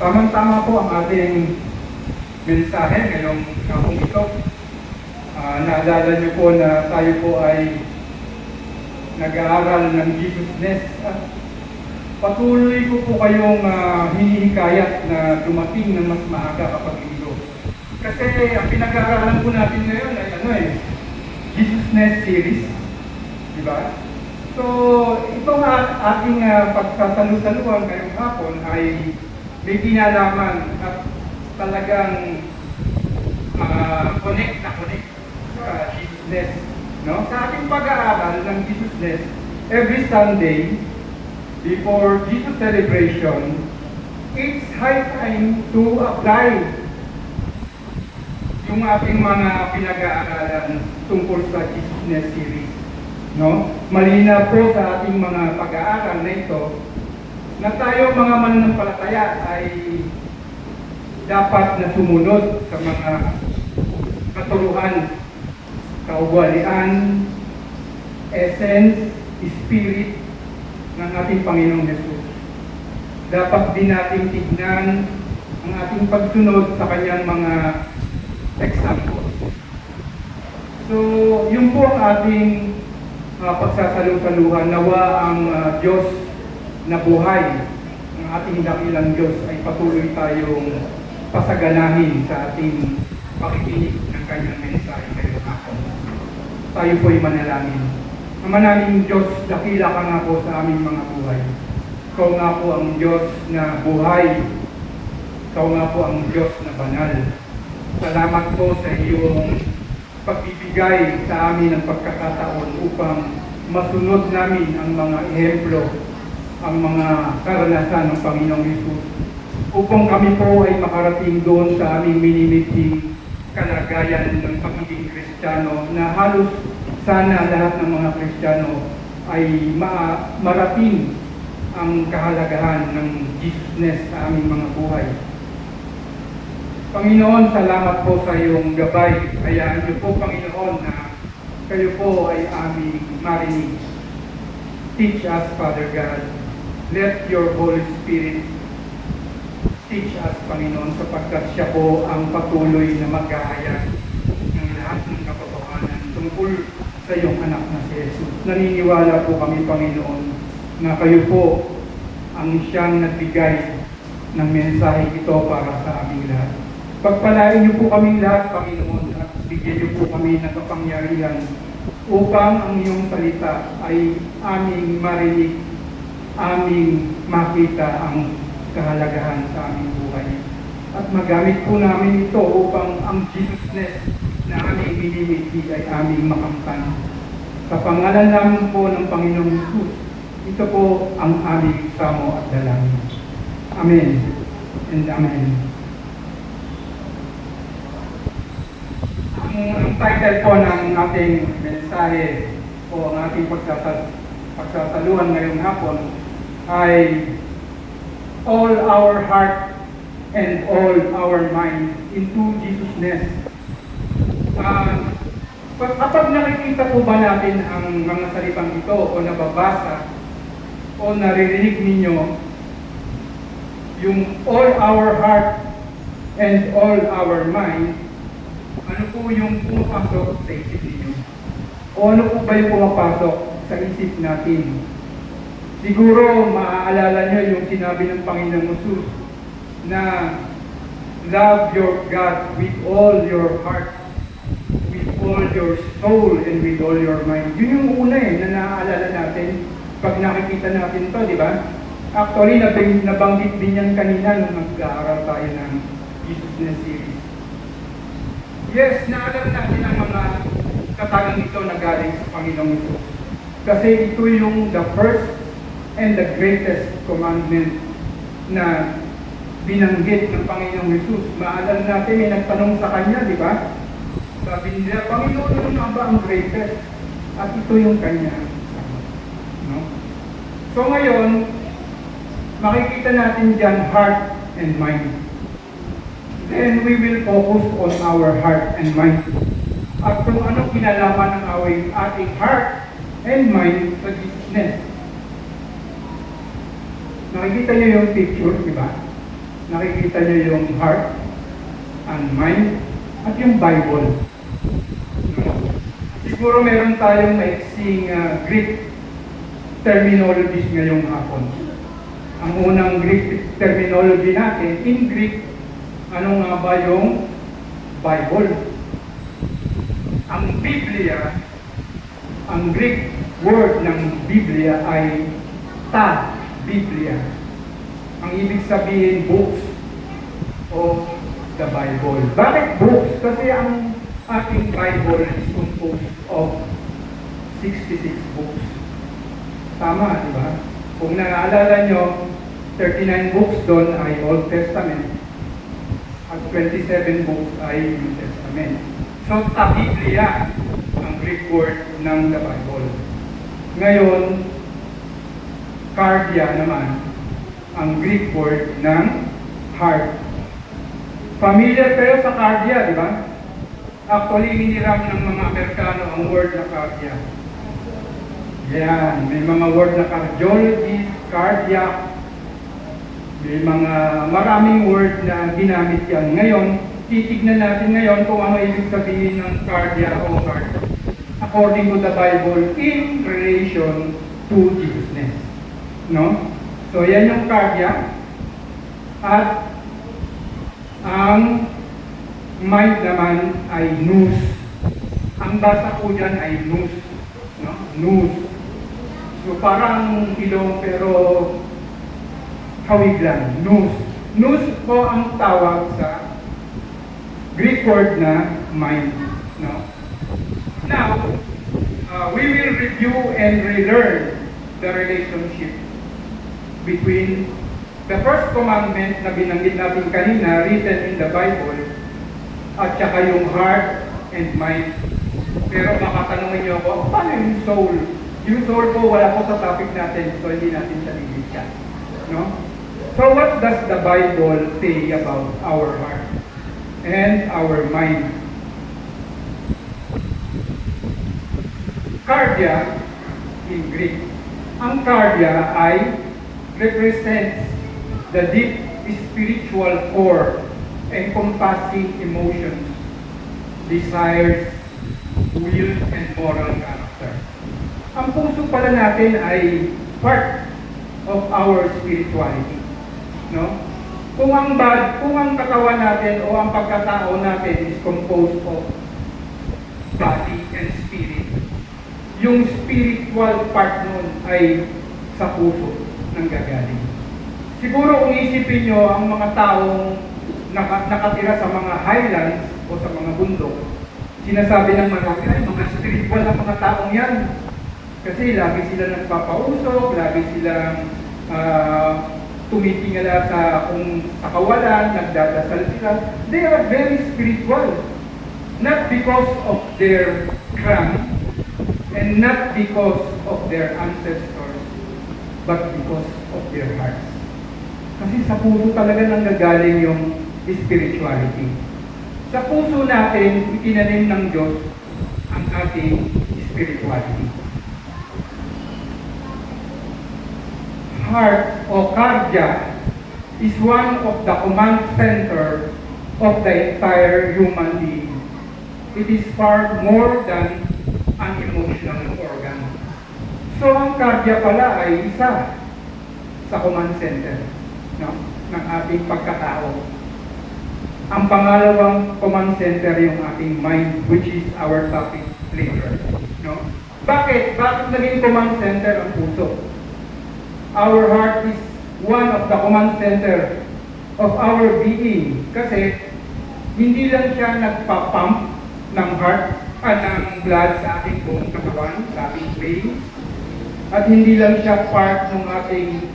Tamang-tama po ang ating mensahe ngayong hapong ito. Naalala niyo po na tayo po ay nag-aaral ng Jesusness. Patuloy ko po kayong hinihikayat na dumating ng mas maaga kapag linggo. Kasi ang pinag-aaralan po natin ngayon ay Jesusness series. Diba? So, itong ating pagsasalu-saluhan ngayong hapon ay may kinalaman at talagang connect sa Jesusness. No? Sa ating pag-aaral ng Jesusness, every Sunday, before Jesus celebration, it's high time to apply yung ating mga pinag-aaralan tungkol sa Jesusness series. No? Malinaw po sa ating mga pag-aaral na ito na tayo mga mananampalataya ay dapat na sumunod sa mga katuruan, kaugalian, essence, spirit ng ating Panginoong Hesus. Dapat din nating tignan ang ating pagsunod sa kanyang mga examples. So, yun po ang ating pagsasalu-saluhan. Nawa ang Diyos na buhay, ang ating dakilang Diyos ay patuloy tayong pasaganahin sa ating pakikinig ng kanyang mensahe ngayong hapon. Tayo po'y manalangin. Ama naming Diyos, dakila ka nga po sa aming mga buhay. Ikaw nga po ang Diyos na buhay. Ikaw nga po ang Diyos na banal. Salamat po sa iyong pagbibigay sa amin ng pagkakataon upang masunod namin ang mga ehemplo, ang mga karanasan ng Panginoong Hesus, upang kami po ay makarating doon sa aming minimiting kalagayan ng pagiging Kristiyano na halos sana lahat ng mga Kristiyano ay marating ang kahalagahan ng Jesusness sa aming mga buhay. Panginoon, salamat po sa iyong gabay. Hayaan niyo po, Panginoon, na kayo po ay aming marinig. Teach us, Father God. Let your Holy Spirit teach us, Panginoon, sapagkat siya po ang patuloy na maghahayag ng lahat ng katotohanan tungkol sa iyong anak na si Jesus. Naniniwala po kami, Panginoon, na kayo po ang siyang nagbigay ng mensahe ito para sa aming lahat. Pagpalain niyo po kaming lahat, Panginoon, at bigyan niyo po kami ng kapangyarihan upang ang iyong salita ay aming marinig, aming makita ang kahalagahan sa aming buhay. At magamit po namin ito upang ang Jesusness na aming minimiti ay aming makamtan. Sa pangalan namin po ng Panginoong Hesus, ito po ang aming samo at dalangin. Amen and Amen. Ang title po ng ating mensahe o ang ating pagsasaluhan ngayong hapon ay all our heart and all our mind into Jesusness. Kapag nakikita po ba natin ang mga salitang ito o nababasa o naririnig ninyo yung all our heart and all our mind, ano po yung pumapasok sa isip ninyo? O ano po ba yung pumapasok sa isip natin? Siguro maaalala nyo yung sinabi ng Panginoong Hesus na love your God with all your heart, with all your soul, and with all your mind. Yun yung una na naaalala natin pag nakikita natin to, di ba? Actually, nabanggit din yan kanina nung nag-aaral tayo ng Jesusness series. Yes, naalala natin ang mga katagang ito na galing sa Panginoong Hesus. Kasi ito yung the first and the greatest commandment na binanggit ng Panginoong Hesus. Maalala natin, may nagtanong sa kanya, di ba? Sabi nila, Panginoon, ano nga ba ang greatest? At ito yung kanya. No? So ngayon, makikita natin dyan heart and mind. Then we will focus on our heart and mind. At kung ano kinalaman ng ating heart and mind sa Jesusness. Nakikita niyo yung picture, di ba? nakikita niyo yung heart and mind at yung Bible. Siguro meron tayong maiksing Greek terminologies ngayong hapon. Ang unang Greek terminology natin, in Greek, ano nga ba yung Bible? Ang Biblia, ang Greek word ng Biblia ay ta, Biblia. Ang ibig sabihin, books o the Bible. Bakit books? Kasi ang ating Bible is composed of 66 books. Tama, di ba? Kung naaalala nyo, 39 books doon ay Old Testament at 27 books ay New Testament. So, ta Biblia ang Greek word ng the Bible. Ngayon, cardia naman ang Greek word ng heart. Familiar kayo sa cardia, di ba? Actually, hiniram ng mga Amerikano ang word na cardia. Yan, may mga word na cardiologist, cardiac, may mga maraming word na ginamit yan. Ngayon, titignan natin ngayon kung ano ibig sabihin ng cardia o heart according to the Bible in relation to Jesusness. No? So, yan yung cardia. At ang mind naman ay nous. Ang basa ko dyan ay nous. No? Nous. So, parang ilong pero hawig lang. Nous. Nous po ang tawag sa Greek word na mind. No? Now, we will review and relearn the relationship between the first commandment na binanggit natin kanina, written in the Bible, at saka yung heart and mind. Pero baka tanungin niyo ako, paano yung soul? Yung soul po, wala po sa topic natin, so hindi natin siya nililika. No? So what does the Bible say about our heart and our mind? Cardia, in Greek, ang cardia ay represents the deep spiritual core encompassing emotions, desires, will, and moral character. Ang puso pala natin ay part of our spirituality. No? Kung ang katawan natin o ang pagkatao natin is composed of body and spirit, yung spiritual part nun ay sa puso nang gagaling. Siguro kung isipin nyo ang mga taong nakatira sa mga highlands o sa mga bundok, sinasabi ng marami, ay mga spiritual na mga taong yan. Kasi lagi sila nagpapausok, lagi silang tumitingala sa kawalan, nagdadasal sila. They are very spiritual. Not because of their clan, and not because of their ancestors, but because of their hearts. Kasi sa puso talaga nanggagaling yung spirituality. Sa puso natin, itinanim ng Diyos ang ating spirituality. Heart o cardia is one of the command center of the entire human being. It is far more than an emotional organ. So ang cardia pala ay isa sa command center, no, ng ating pagkatao. Ang pangalawang command center yung ating mind, which is our topic later. No? Bakit? Bakit naging command center ang puso? Our heart is one of the command center of our being. Kasi hindi lang siya nagpa-pump ng heart at ng blood sa ating buong katawan, sa ating veins. At hindi lang siya part ng ating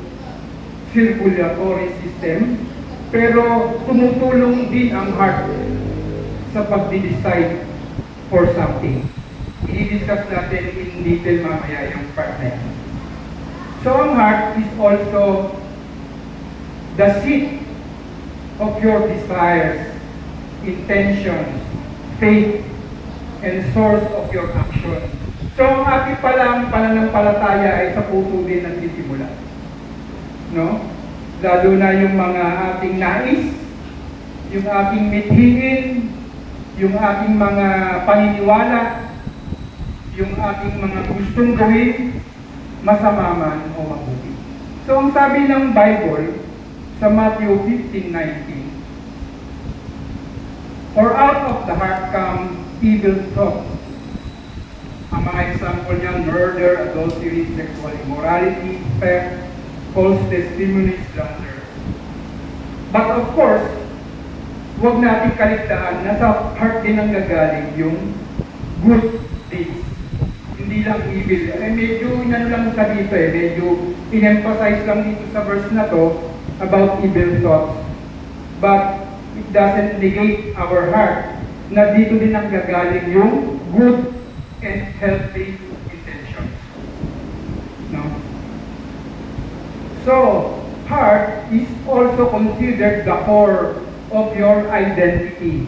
circulatory system, pero tumutulong din ang heart sa pag-decide for something. I-discuss natin in detail mamaya yung part na yan. So ang heart is also the seat of your desires, intentions, faith, and source of your action. So ang ating palang pananampalataya ay sa puso din nagsisimula. No? lalo na yung mga ating nais, yung ating mithiin, yung ating mga paniniwala, yung ating mga gustong gawin, masama man o mabuti. So ang sabi ng Bible sa Matthew 15:19, "For out of the heart come evil thoughts." Ang mga example niyan, murder, adultery, sexual immorality, theft, false testimony, slander. But of course, huwag natin kaligtaan na sa heart din ang gagaling yung good deeds. Hindi lang evil. Medyo lang sa dito medyo in-emphasize lang dito sa verse na to about evil thoughts. But it doesn't negate our heart na dito din ang gagaling yung good and healthy intentions. No? So, heart is also considered the core of your identity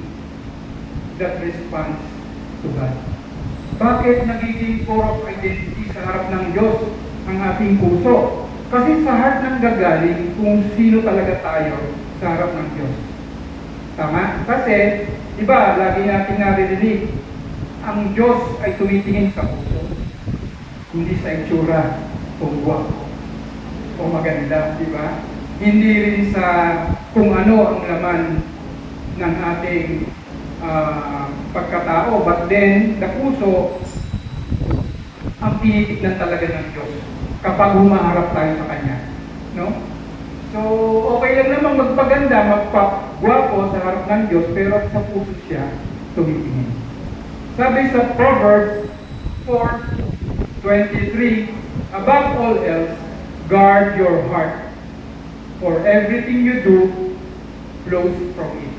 that responds to God. Bakit nagiging core of identity sa harap ng Diyos ang ating puso? Kasi sa heart nang gagaling kung sino talaga tayo sa harap ng Diyos. Tama? Kasi, iba, lagi natin naririnig, ang Diyos ay tumitingin sa puso, hindi sa itsura kung guwapo o maganda, di ba? Hindi rin sa kung ano ang laman ng ating pagkatao, but then, the puso ang tinitignan talaga ng Diyos kapag humaharap tayo sa Kanya. No? So, okay lang namang magpaganda, magpagwapo sa harap ng Diyos, pero sa puso siya tumitingin. Sabi sa Proverbs 4:23, "Above all else, guard your heart, for everything you do flows from it."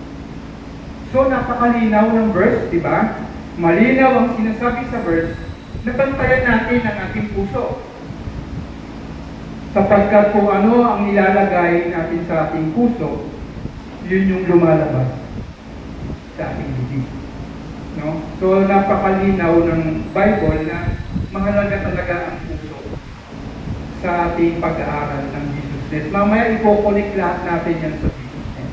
So, napakalinaw ng verse, di ba? Malinaw ang sinasabi sa verse, nabantayan natin ang ating puso. Sapagkat kung ano ang nilalagay natin sa ating puso, yun yung lumalabas sa ating bibig. No? So, napakalinaw ng Bible na mahalaga talaga ang puso sa ating pag-aaral ng Jesusness. Mamaya ipokonik lahat natin yan sa Jesusness.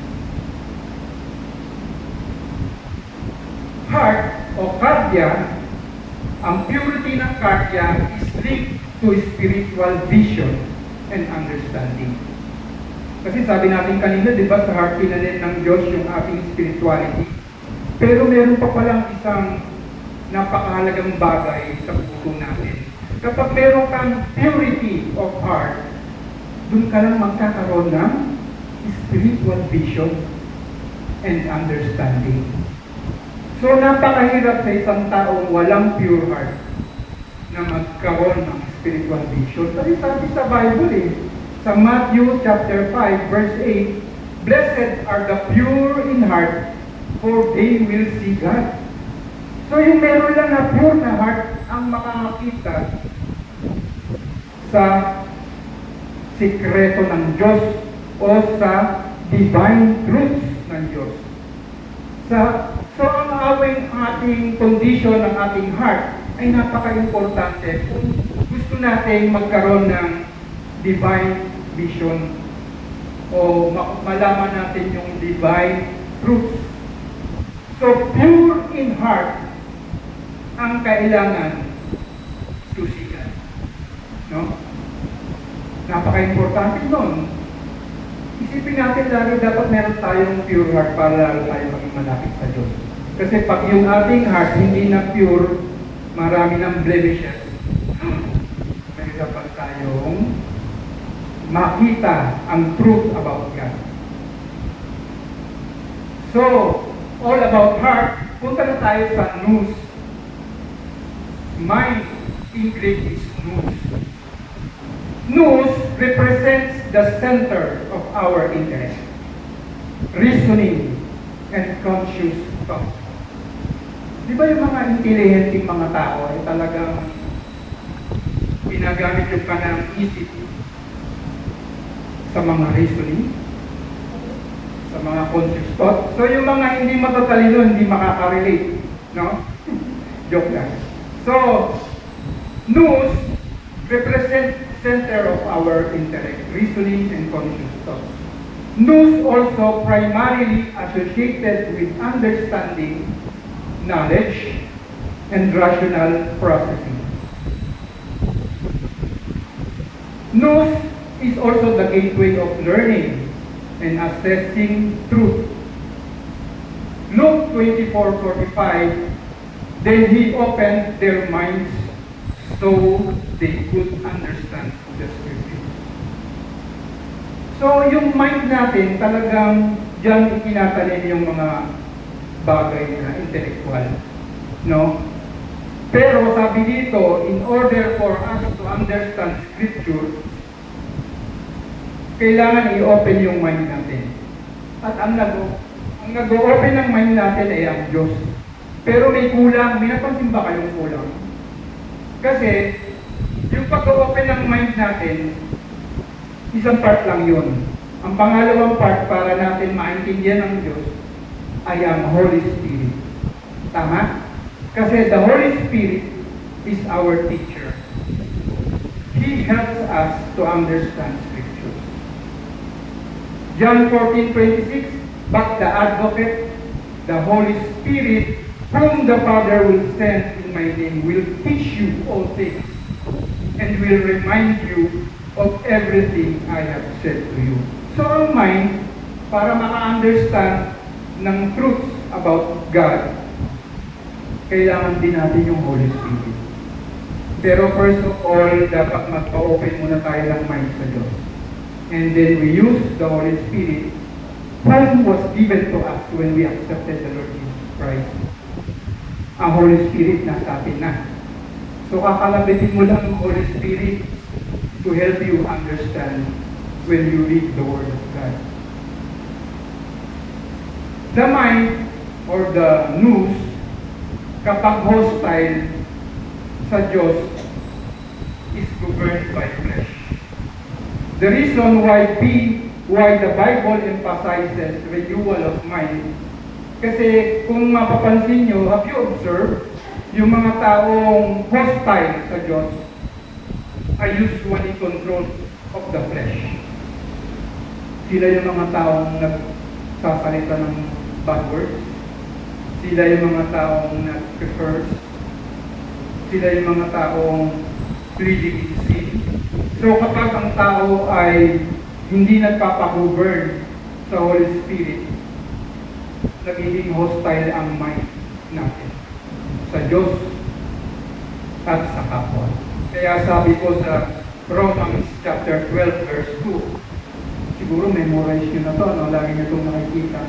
Heart o kardia, ang purity ng kardia is linked to spiritual vision and understanding. Kasi sabi natin kanina, di ba, sa heart pinanin ng Diyos yung ating spirituality. Pero meron pa palang isang napakahalagang bagay sa puso natin. Kapag meron kang purity of heart, dun ka lang magkakaroon ng spiritual vision and understanding. So, napakahirap sa isang taong walang pure heart na magkaroon ng spiritual vision. Kasi sabi sa Bible sa Matthew chapter 5 verse 8, "Blessed are the pure in heart, for they will see God." So yung meron lang na pure na heart ang makakakita sa sikreto ng Diyos o sa divine truths ng Diyos. So ang ating condition ng ating heart ay napaka-importante kung gusto natin magkaroon ng divine vision o malaman natin yung divine truths. So, pure in heart ang kailangan susigan. No? Napaka-importante nun. Isipin natin lagi dapat meron tayong pure heart para lalo tayo maging malapit sa Diyos. Kasi pag yung ating heart hindi na pure, marami ng blemishes, may dapat tayong makita ang truth about God. So, all about heart, punta na tayo sa nous. Mind in Greek is nous. Nous represents the center of our interest, reasoning, and conscious thought. Di ba yung mga intelligenteng mga tao ay talagang ginagamit yung kanilang isip sa mga reasoning, sa mga conscious thought. So yung mga hindi matatalino, hindi makaka-relate. No? Joke lang. So, nous represent center of our intellect, reasoning, and conscious thoughts. Nous also primarily associated with understanding, knowledge, and rational processing. Nous is also the gateway of learning and assessing truth. Luke 24:45, then he opened their minds so they could understand the scriptures. So yung mind natin talagang diyan itinatanim yung mga bagay na intellectual, no? Pero sabi dito, in order for us to understand scripture, kailangan i-open yung mind natin. At ang nag-open ng mind natin ay ang Diyos. Pero may kulang, may napansin ba kayong kulang? Kasi, yung pag-open ng mind natin, isang part lang yun. Ang pangalawang part para natin maintindihan ng Diyos ay ang Holy Spirit. Tama? Kasi the Holy Spirit is our teacher. He helps us to understand Scripture. John 14:26, but the Advocate, the Holy Spirit, whom the Father will send in my name, will teach you all things and will remind you of everything I have said to you. So ang mind, para maka-understand ng truths about God, kailangan din natin yung Holy Spirit. Pero first of all, dapat magpa-open muna tayo ng mind sa Diyos. And then we use the Holy Spirit whom was given to us when we accepted the Lord Jesus Christ. Ang Holy Spirit nasa atin na. So kakalabitin mo lang ang Holy Spirit to help you understand when you read the Word of God. The mind or the nous, kapag hostile sa Diyos, is governed by flesh. The reason why the Bible emphasizes renewal of mind, kasi kung mapapansin nyo, have you observed, yung mga taong hostile sa Diyos are usually controlled of the flesh. Sila yung mga taong nagsasalita ng bad words. Sila yung mga taong nag-prefers. Sila yung mga taong pleading in sin. So kapag ang tao ay hindi nagpapagovern sa Holy Spirit, nagiging hostile ang mind natin sa Diyos at sa kapwa. Kaya sabi ko sa Romans chapter 12 verse 2, siguro memorize nyo na to, no? Lagi nyo itong nakikita.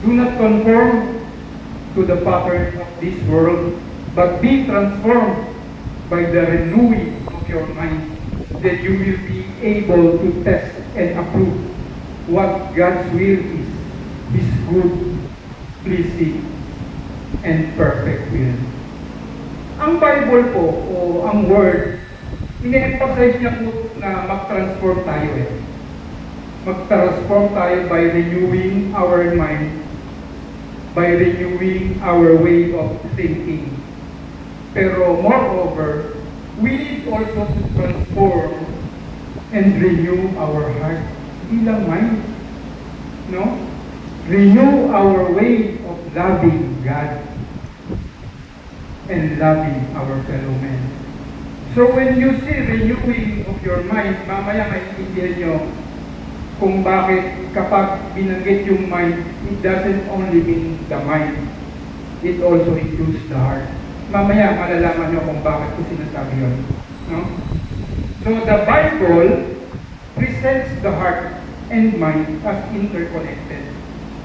Do not conform to the pattern of this world, but be transformed by the renewing of your mind, that you will be able to test and approve what God's will is, His good, pleasing, and perfect will. Ang Bible po, o ang Word, ine-emphasize niya po na mag-transform tayo Mag-transform tayo by renewing our mind, by renewing our way of thinking. Pero moreover, we need also to transform and renew our heart. Ilang mind, no? Renew our way of loving God and loving our fellow men. So when you see renewing of your mind, mamaya maintindihan nyo kung bakit kapag binanggit yung mind, it doesn't only mean the mind. It also includes the heart. Mamaya malalaman nyo kung bakit ko sinasabi yun. No? So the Bible presents the heart and mind as interconnected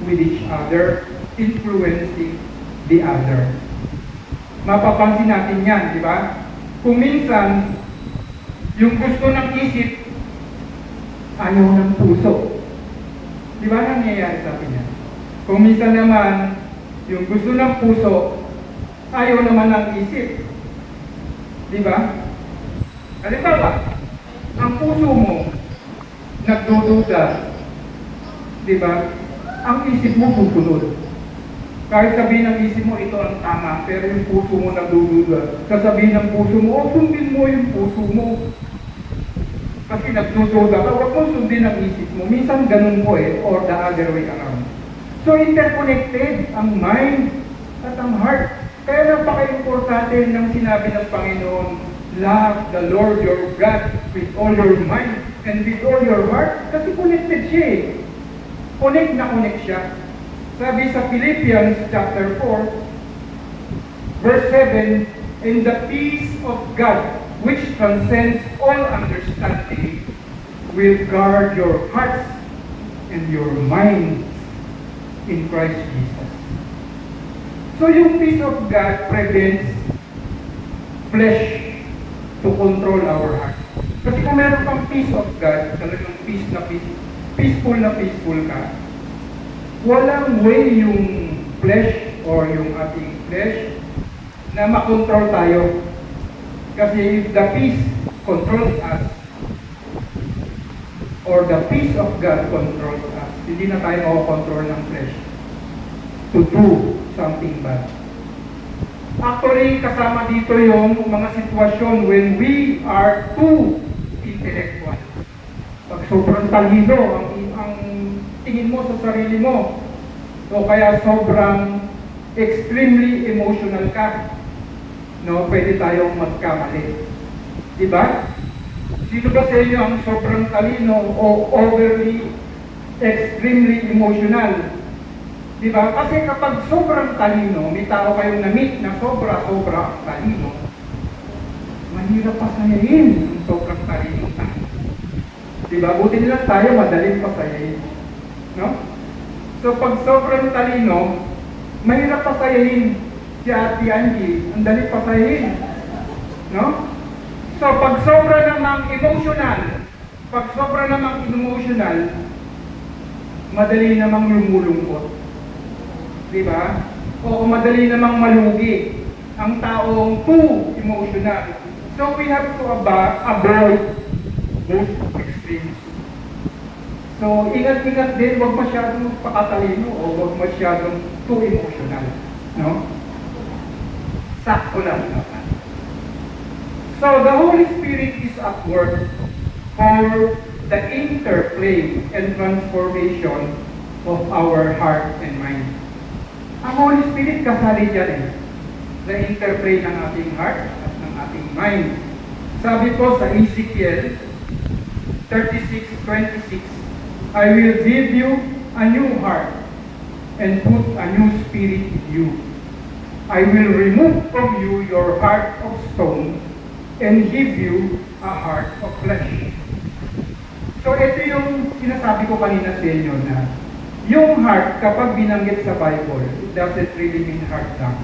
with each other, influencing the other. Mapapansin natin yan, di ba? Kung minsan, yung gusto ng isip, ayaw ng puso. Di ba nangyayari sa atin yan? Kung minsan naman, yung gusto ng puso, ayaw naman ng isip. Di ba? Halimbawa, ang puso mo, nagdududa. Di ba? Ang isip mo pupunod. Kahit sabihin ng isip mo, ito ang tama, pero yung puso mo nagdududa. Sasabihin ng puso mo, sundin mo yung puso mo. Kasi nagdududa ka, huwag mo sundin ang isip mo. Minsan ganun po or the other way around. So interconnected ang mind at ang heart. Kaya napaka-importante ng sinabi ng Panginoon, love the Lord your God with all your mind and with all your heart. Kasi connected siya eh. Connect na connect siya. Sabi sa Philippians chapter 4, verse 7, "And the peace of God, which transcends all understanding, will guard your hearts and your minds in Christ Jesus." So yung peace of God prevents flesh to control our heart. Kasi kung meron kang peace of God, talagang peaceful ka, walang way yung flesh or yung ating flesh na makontrol tayo. Kasi if the peace controls us, or the peace of God controls us, hindi na tayo makakontrol ng flesh to do something bad. Actually, kasama dito yung mga sitwasyon when we are too intellectual. Pag sobrang talino ang tingin mo sa sarili mo, o kaya sobrang extremely emotional ka, no, pwede tayong magkamali. Diba? Sino ba sa inyo ang sobrang talino o overly, extremely emotional? Diba? Kasi kapag sobrang talino, may tao kayong na-meet na sobra talino, mahirap pasayahin ang sobrang talino tayo. Diba? Buti nilang tayo, madaling pasayahin. No? So pag sobrang talino, mahirap pasayahin. Si Ate Angie, ang dali pasayahin. No? So pag sobra namang emotional, madali namang lumulungkot. Diba? O madali namang malugi ang taong too emotional. So we have to avoid both extremes. So ingat-ingat din, huwag masyadong pakatalino o huwag masyadong too emotional. No? Sakto lang naman. So the Holy Spirit is at work for the interplay and transformation of our heart and mind. Ang Holy Spirit kasali dyan eh. The interplay ng ating heart at ng ating mind. Sabi po sa Ezekiel 36:26, "I will give you a new heart and put a new spirit in you. I will remove from you your heart of stone and give you a heart of flesh." So ito yung sinasabi ko kanina sa inyo na yung heart, kapag binanggit sa Bible, it doesn't really mean heart lang.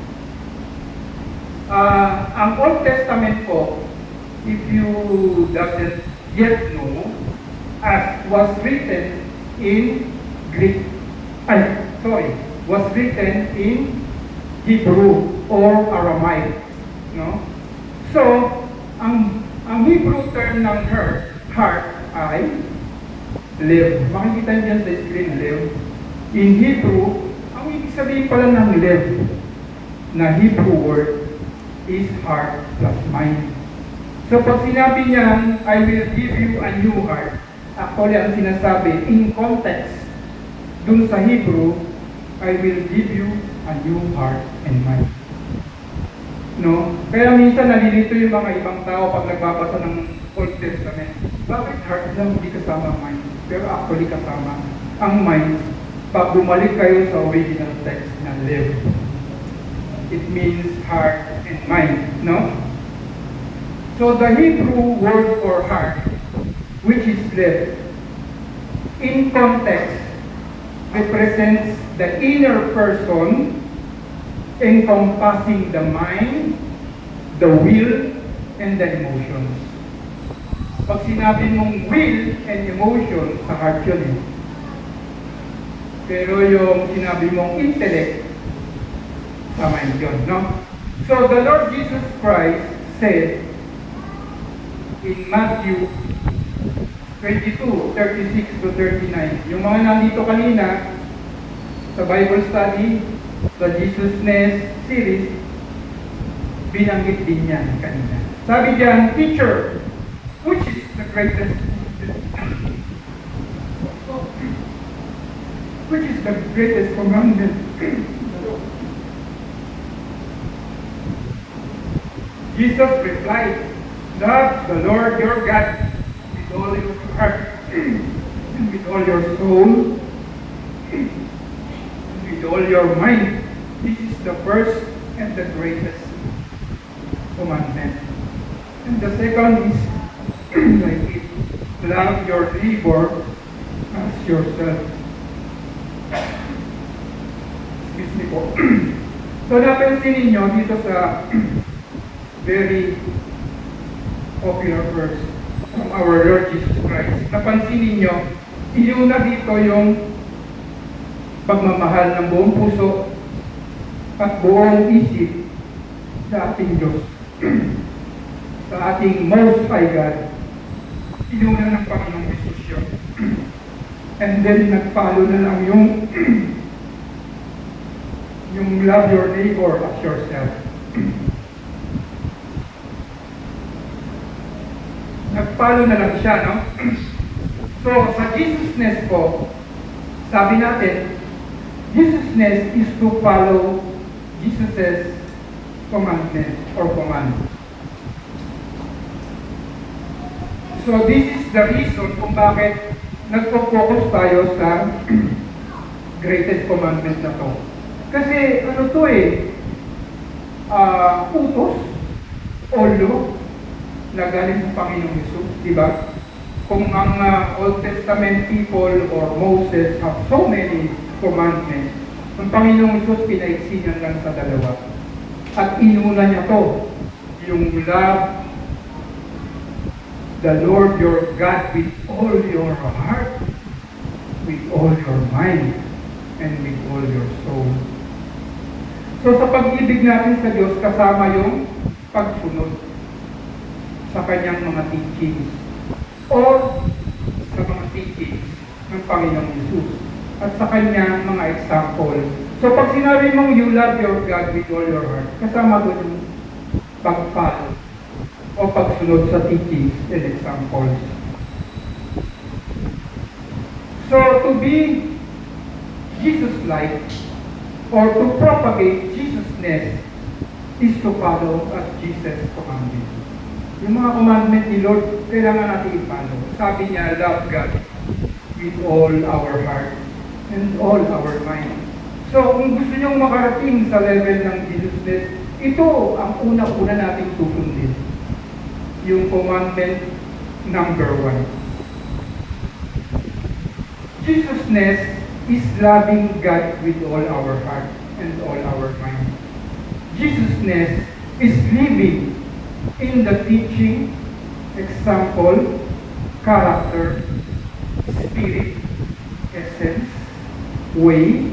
Ang Old Testament po, if you doesn't yet know, was written in was written in Hebrew or Aramaic. No? So, ang Hebrew term ng heart ay lev. Makikita niyo sa screen, lev. In Hebrew, ang ibig sabihin pala ng lev na Hebrew word is heart plus mind. So pag sinabi niya, I will give you a new heart, actually ang sinasabi, in context, dun sa Hebrew, I will give you a new heart and mind. No? Kaya minsan nalilito yung mga ibang tao pag nagbabasa ng Old Testament. Bakit heart lang hindi kasama mind? Pero actually kasama ang mind. Pag bumalik kayo sa original text na lev, it means heart and mind, no? So the Hebrew word for heart, which is lev, in context, represents the inner person encompassing the mind, the will, and the emotions. Pag sinabi mong will and emotion, sa heart yun eh. Pero yung sinabi mong intellect, sa mind yun, no? So the Lord Jesus Christ said in Matthew 22:36 to 39, yung mga nandito kanina sa Bible study, Sa Jesusness series, binanggit din yan kanina. Sabi diyan, teacher, which is the greatest commandment? Jesus replied, love the Lord your God with all your heart, and with all your soul, and with all your mind. This is the first and the greatest commandment. And the second is like it, love your neighbor as yourself. Excuse me po. So napansin ninyo dito sa very popular verse from our Lord Jesus Christ. Napansin ninyo, inuna dito yung pagmamahal ng buong puso at buong isip sa ating Diyos. Sa ating Most High God. Inuna ng Panginoong Jesus yun. And then nagpalo na lang yung yung love your neighbor as yourself. Nagpalo na lang siya, no? So, sa Jesusness po, sabi natin, Jesusness is to follow Jesus's commandment or command. So, this is the reason kung bakit nagpo-focus tayo sa greatest commandment na to. Kasi, ano to utos o law na galing sa Panginoong Jesus, di ba? Kung ang Old Testament people or Moses have so many commandments, ang Panginoong Jesus pinaiksi niya lang sa dalawa. At inuna niya to, yung love the Lord your God with all your heart, with all your mind, and with all your soul. So sa pag-ibig natin sa Diyos, kasama yung pagsunod sa kanyang mga teachings or sa mga teachings ng Panginoong Jesus at sa kanyang mga example. So pag sinabi mong you love your God with all your heart, kasama doon yung pag-follow o pagsunod sa teachings and examples. So to be Jesus-like or to propagate Jesusness is to follow as Jesus commanded. Yung mga commandment ni Lord, kailangan natin i-follow. Sabi niya, love God with all our heart and all our mind. So, kung gusto niyong makarating sa level ng Jesusness, ito ang una-una nating susundin. Yung commandment number 1. Jesusness is loving God with all our heart and all our mind. Jesusness is living in the teaching, example, character, spirit, essence, way,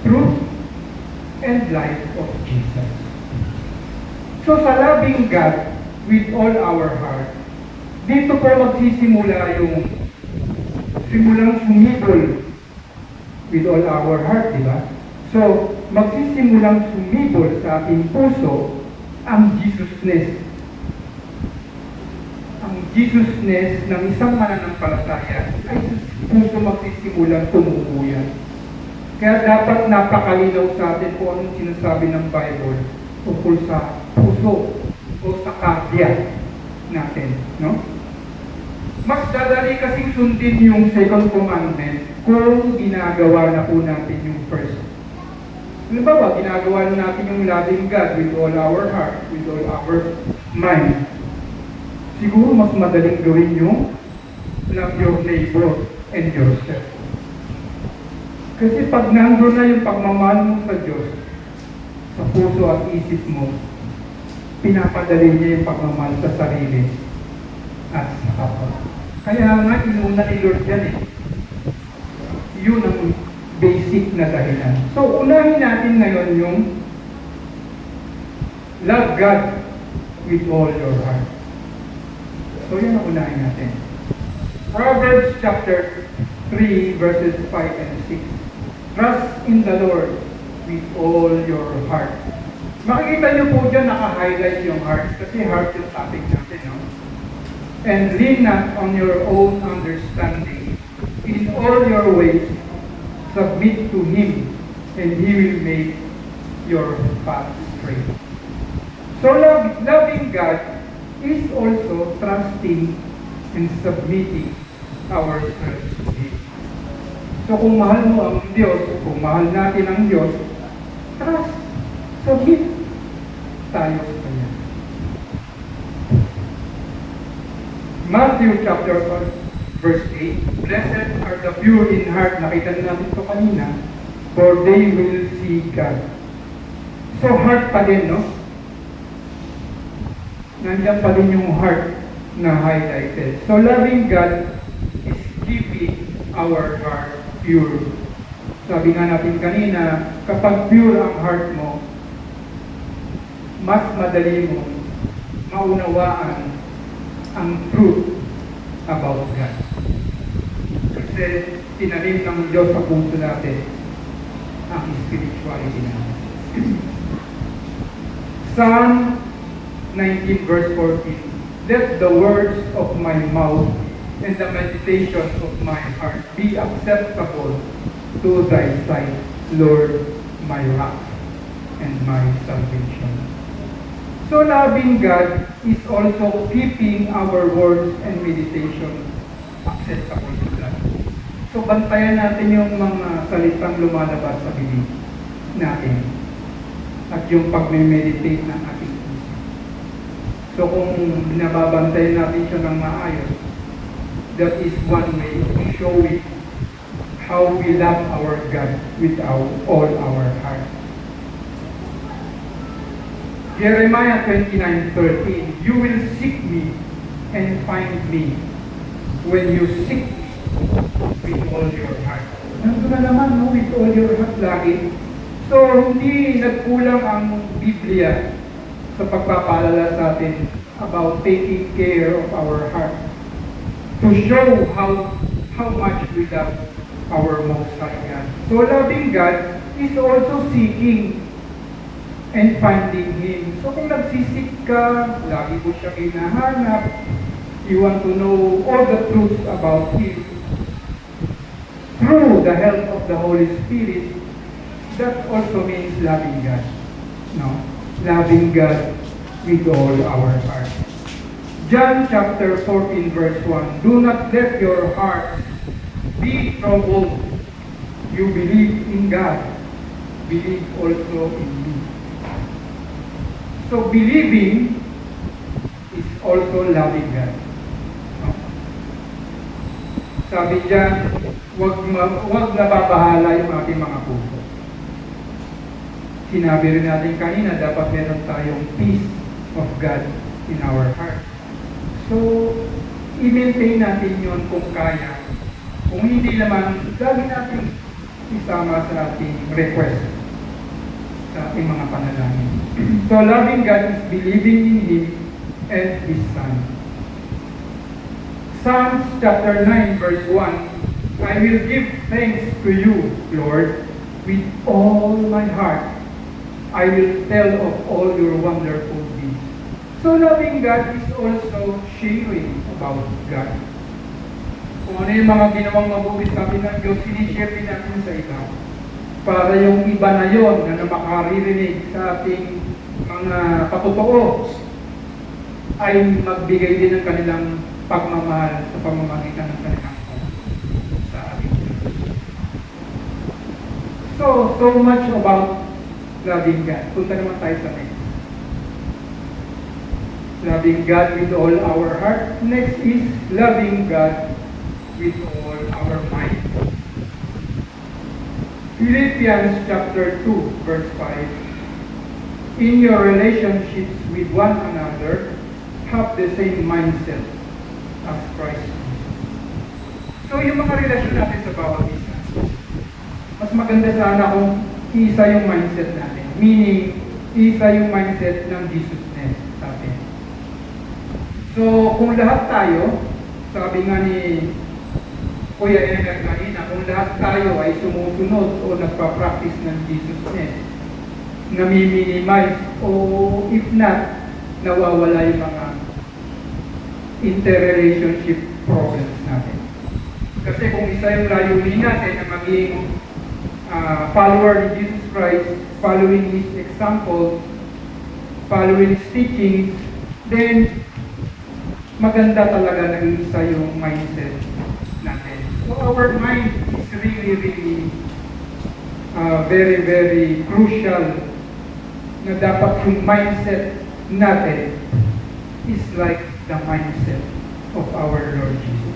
truth, and life of Jesus. So sa loving God with all our heart, dito po magsisimula yung simulang sumibol with all our heart, di ba? So, magsisimulang sumibol sa ating puso ang Jesusness. Ang Jesusness ng isang mananampalataya ay sa puso magsisimulang tumubo yan. Kaya dapat napakalinaw sa atin kung anong sinasabi ng Bible tungkol sa puso o sa kardiya natin, no? Mas dadali kasing sundin yung second commandment kung ginagawa na po natin yung first. Halimbawa, ginagawa na natin yung loving God with all our heart, with all our mind. Siguro mas madaling gawin yung love your neighbor and yourself. Kasi pag nandun na yung pagmamahal mo sa Diyos, sa puso at isip mo, pinapadali niya yung pagmamahal sa sarili at sa kapwa. Kaya nga, inuna ni Lord yan Yun ang basic na dahilan. So, unahin natin ngayon yung love God with all your heart. So, yan ang unahin natin. Proverbs chapter 3 verses 5 and 6. Trust in the Lord with all your heart. Makikita niyo po dyan, naka-highlight yung heart, kasi heart yung topic natin, no? And lean not on your own understanding. In all your ways, submit to Him, and He will make your path straight. So loving God is also trusting and submitting ourselves to Him. So kung mahal mo ang Diyos, kung mahal natin ang Diyos, trust, submit tayo sa Kanya. Matthew chapter 1, verse 8, Blessed are the pure in heart, nakita natin ito kanina, for they will see God. So heart pa din, no? Nandiyan pa din yung heart na highlighted. So loving God is keeping our heart pure. Sabi nga natin kanina, kapag pure ang heart mo, mas madali mo maunawaan ang truth about God. Kasi tinanim ng Diyos sa puso natin ang spirituality natin. Psalm 19 verse 14, Let the words of my mouth and the meditation of my heart be acceptable to thy sight, Lord, my rock and my salvation. So loving God is also keeping our words and meditation acceptable to God. So bantayan natin yung mga salitang lumalabas sa bibig natin at yung pag-meditate ng ating puso. So kung nababantayan natin siya ng maayos, that is one way of showing how we love our God with all our heart. Jeremiah 29:13, You will seek me and find me when you seek me with all your heart. Nandun na naman, no? With all your heart lagi. So, hindi nagkulang ang Biblia sa pagpapaalala sa atin about taking care of our heart to show how much we love our Most High God. So, loving God is also seeking and finding Him. So kung nagsisik ka, lagi mo siya hinahanap, you want to know all the truths about Him, through the help of the Holy Spirit, that also means loving God. No? Loving God with all our heart. John chapter 14 verse 1, Do not let your heart be troubled. You believe in God, believe also in me. So believing is also loving God. No? Sabi diyan, wag nababahala yung ating mga puso. Sinabi rin natin kanina, dapat meron tayong peace of God in our heart. So, i-maintain natin yun kung kaya. Kung hindi naman, lagi natin isama sa ating request, sa ating mga panalangin. So, loving God is believing in Him and His Son. Psalms chapter 9 verse 1, I will give thanks to you, Lord, with all my heart. I will tell of all your wonderful deeds. So, loving God is also sharing about God. Kung ano yung mga ginawang mabuti sa atin ng Diyos, sinishare din natin sa iba. Para yung iba na yon na makaririnig sa ating mga patotoo ay magbigay din ng kanilang pagmamahal sa pamamagitan ng kanilang sa ating Diyos. So much about loving God. Punta naman tayo sa next. Loving God with all our heart. Next is loving God with all our mind. Philippians chapter 2 verse 5, In your relationships with one another, have the same mindset as Christ. So yung mga relasyon natin sa bawat isa, mas maganda sana kung isa yung mindset natin. Meaning, isa yung mindset ng Jesusness sa atin. So kung lahat tayo, sabi nga ni Kuya Emer kanina, kung lahat tayo ay sumusunod o nagpa-practice ng Jesusness, nami-minimize o if not, nawawala yung mga interrelationship problems natin. Kasi kung isa yung layunin natin na maging follower ni Jesus Christ, following His example, following His teachings, then maganda talaga na isa yung mindset natin. So our mind is really very, very crucial na dapat yung mindset natin is like the mindset of our Lord Jesus.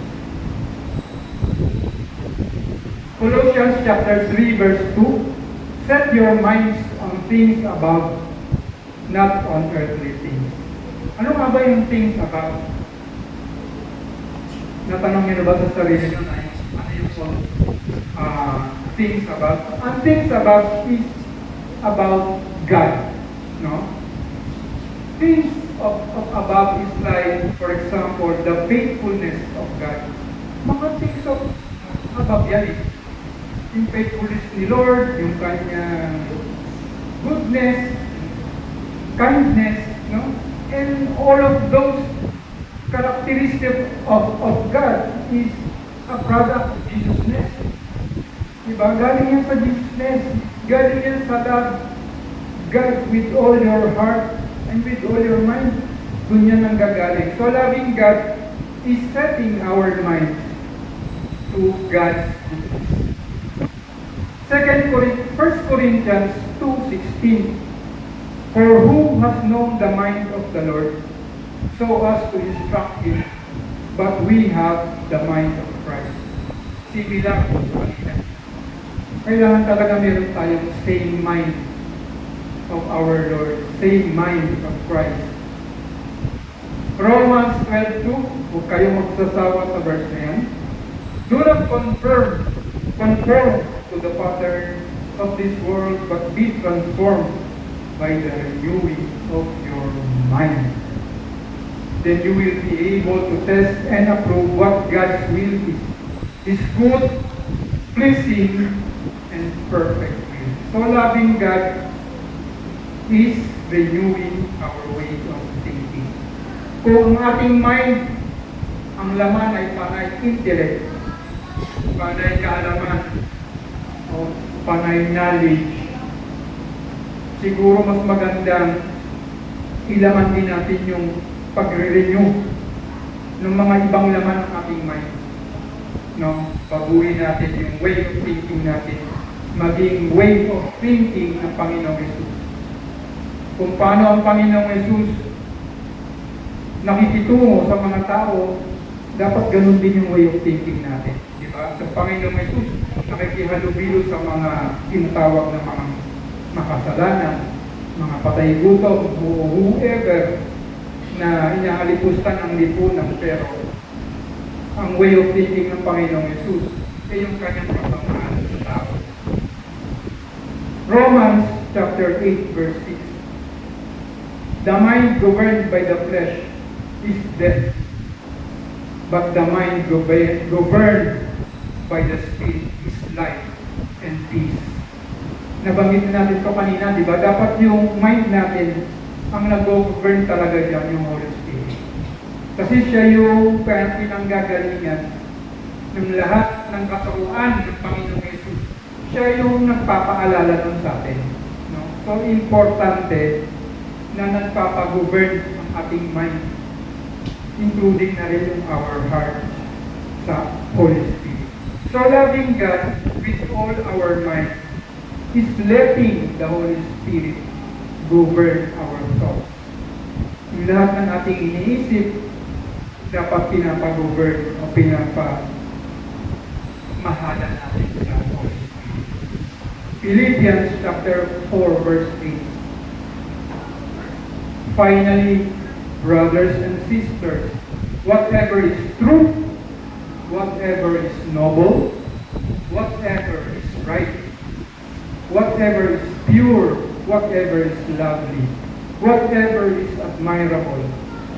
Colossians chapter 3 verse 2, set your minds on things above, not on earthly things. Ano nga ba yung things above? Natanong niyo na ba sa sarili niyo na ano yung things above? Ang things above is about God, no? Things of above is like, for example, the faithfulness of God. Mga things of above yan eh. Yung faithfulness ni Lord, yung kanyang goodness, kindness, no? And all of those characteristics of God is a product of Jesusness. Diba? Galing yan sa Jesusness. Galing yan sa love God with all your heart and with all your mind. Doon yan ang gagaling. So loving God is setting our mind to God's goodness. 1 Corinthians 2:16, for who has known the mind of the Lord, so as to instruct him, but we have the mind of Christ. Sibilang kailangan talaga meron tayong same mind of our Lord, same mind of Christ. Romans 12:2, huwag kayong magsasawa sa verse na yan. Do not conform to the pattern of this world, but be transformed by the renewing of your mind. Then you will be able to test and approve what God's will is. His good, pleasing, and perfect will. So loving God is renewing our way of thinking. Kung ang ating mind, ang laman ay panay intellect, panay kaalaman, o panay knowledge, siguro mas magandang ilaman din natin yung pagre-renew ng mga ibang laman ng ating mind. No? Baguhin natin yung way of thinking natin, maging way of thinking ng Panginoong Jesus. Kung paano ang Panginoong Jesus nakikitungo sa mga tao, dapat ganun din yung way of thinking natin. Diba? Sa Panginoong Jesus, nakikihalubilo sa mga tinatawag na mga makasalanan, mga patay gutom, o whoever na inaalipusta ng lipunan, pero ang way of thinking ng Panginoong Jesus ay yung kanyang pagmamahal sa tao. Romans chapter 8 verse 6, the mind governed by the flesh is death, but the mind governed by the Spirit is life and peace. Nabanggit natin ito kanina, di ba? Dapat yung mind natin, ang nag-govern talaga dyan, yung Holy Spirit. Kasi siya yung pinanggagalingan ng lahat ng katuruan ng Panginoong Jesus. Siya yung nagpapaalala nun sa atin. No? So, importante na nagpapagovern ang ating mind, including na rin yung our heart sa Holy Spirit. So loving God with all our might is letting the Holy Spirit govern our thoughts. Yung lahat ng ating iniisip, dapat pinapagovern o pinapamahala natin sa Holy Spirit. Philippians chapter 4 verse 8. Finally, brothers and sisters, whatever is true, whatever is noble, whatever is right, whatever is pure, whatever is lovely, whatever is admirable,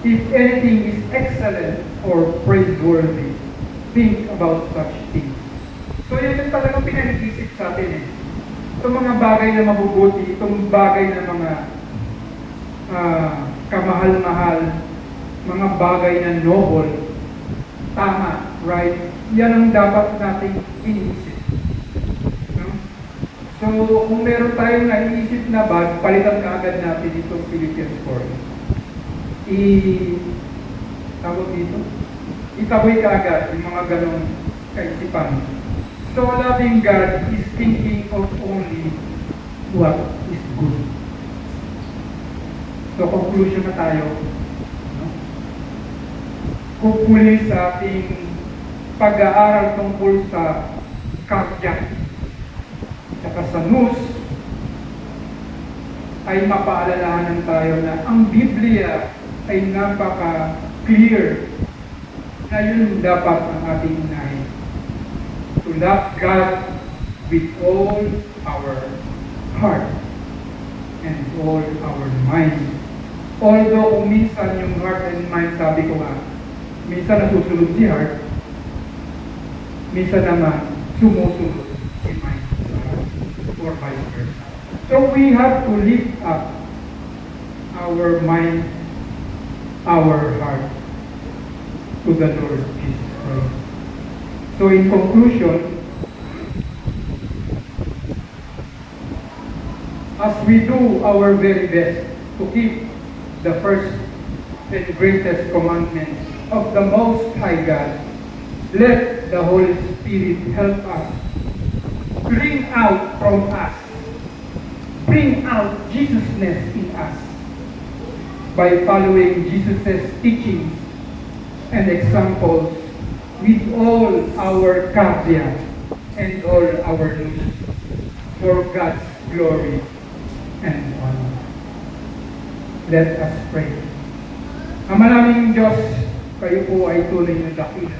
if anything is excellent or praiseworthy, think about such things. So yun yung talagang pinag-iisip sa atin eh. Itong mga bagay na mabubuti, itong bagay na mga kamahal-mahal, mga bagay na noble, tama, right? Yan ang dapat nating iniisip. No? So, kung meron tayong naiisip na bag, palitan ka agad natin itong Philippians 4. Tawag dito? Itaboy ka agad yung mga ganong kaisipan. So, loving God is thinking of only what is good. So, conclusion na tayo. No? Hopefully sa ating pag-aaral tungkol sa karya at sa nous, ay mapaalalahanan tayo na ang Biblia ay napaka-clear na yun dapat ang ating unahin. To love God with all our heart and all our mind. Although kung minsan yung heart and mind, sabi ko nga, minsan nasusunod si heart, minsan naman sumusunod si mind sa heart, or vice versa. So we have to lift up our mind, our heart to the Lord Jesus Christ. So in conclusion, as we do our very best to keep the first and greatest commandment of the Most High God, let the Holy Spirit help us bring out from us, bring out Jesusness in us by following Jesus' teachings and examples with all our karya and all our nous for God's glory and honor. Let us pray. Ama naming Diyos, kayo po ay tunay na dakila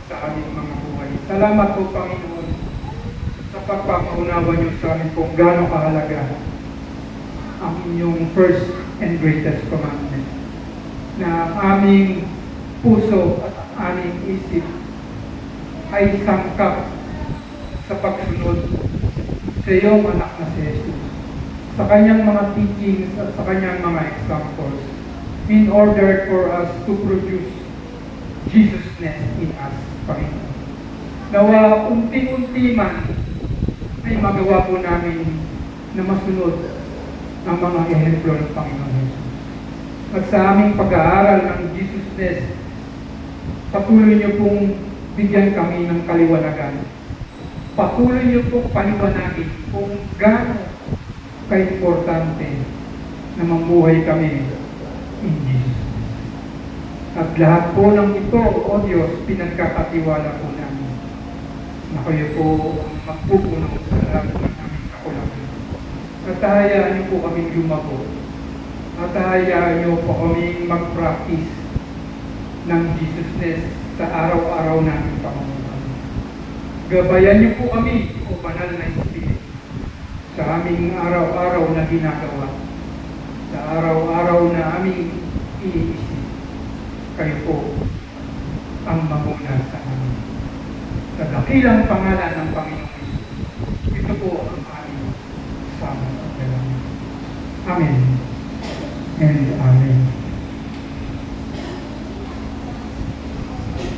sa aming mga buhay. Salamat po, Panginoon, sa pagpapaunawa niyo sa amin kung gaano kahalaga ang inyong first and greatest commandment, na aming puso at aming isip ay sangkap sa pagsunod sa iyong anak na si Jesus, sa kanyang mga teachings at sa kanyang mga examples, in order for us to produce Jesusness in us, Panginoon. Nawa unti-unti man ay magawa po namin na masunod ang mga ehemplo ng Panginoon Jesus. At sa aming pag-aaral ng Jesusness, patuloy niyo pong bigyan kami ng kaliwanagan. Patuloy niyo pong paliwanagin kung gaano ka-importante na mamuhay kami in Jesus. At lahat po ng ito, O Diyos, pinagkakatiwala po namin na kayo po ang magpupuno sa lahat ng aming kakulangan. At hayaan niyo po kaming lumago. At hayaan niyo po kaming mag-practice ng Jesusness sa araw-araw namin pamumuhay. Gabayan niyo po kami, O Banal na Espiritu, sa aming araw-araw na ginagawa, sa araw-araw na aming iniisip. Kayo po ang mamuna sa amin. Sa dakilang pangalan ng Panginoon Jesus, ito po ang aming sama at dalangin. Amen and Amen.